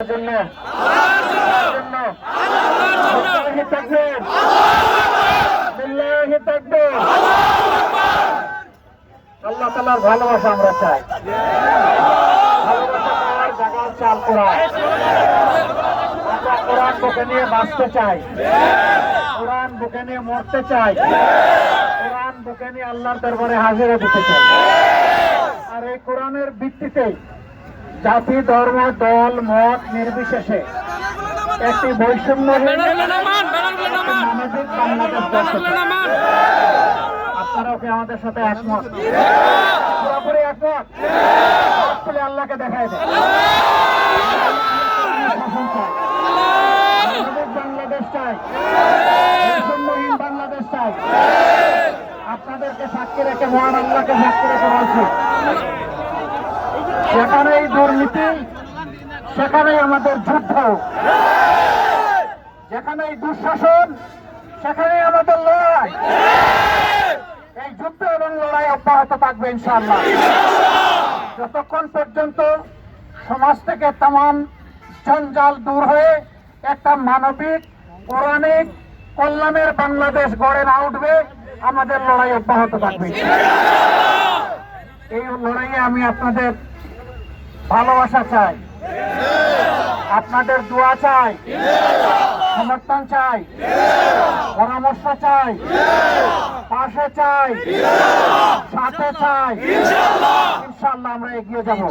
আল্লাহ তাআলার ভালোবাসা আমরা চাই। ভালোবাসা পাওয়ার জায়গার চাল কোরআন। আমরা কোরআন বুকে নিয়ে বাঁচতে চাই, কোরআন বুকে নিয়ে মরতে চাই, কোরআন বুকে নিয়ে আল্লাহর দরবারে হাজিরা দিতে চাই। আর এই কোরআনের ভিত্তিতে জাতি, ধর্ম, দল, মত নির্বিশেষে একটি বৈষম্যহীন মানবিক বাংলাদেশ গড়তে চাই। আপনারাও কি আমাদের সাথে একমত? পুরোপুরি একমত? বলে আল্লাহকে দেখায় দেয়। মানবিক বাংলাদেশ চাই, বৈষম্যহীন বাংলাদেশ চাই। আপনাদেরকে সাক্ষী রেখে, মহান আল্লাহকে সাক্ষী রেখে বলছি, যেখানেই দুর্নীতি সেখানেই আমাদের যুদ্ধ, যেখানেই দুঃশাসন সেখানেই আমাদের লড়াই। এই যুদ্ধ এবং লড়াই অব্যাহত থাকবে ইনশাআল্লাহ, যতক্ষণ পর্যন্ত সমাজ থেকে তামাম জঞ্জাল দূর হয়ে একটা মানবিক, পৌরাণিক, কল্যাণের বাংলাদেশ গড়ে না উঠবে, আমাদের লড়াই অব্যাহত থাকবে। এই লড়াইয়ে আমি আপনাদের ভালোবাসা চাই, আপনাদের দোয়া চাই, সমর্থন চাই, পরামর্শ চাই, পাশে চাই, সাথে চাই। ইনশাআল্লাহ আমরা এগিয়ে যাব।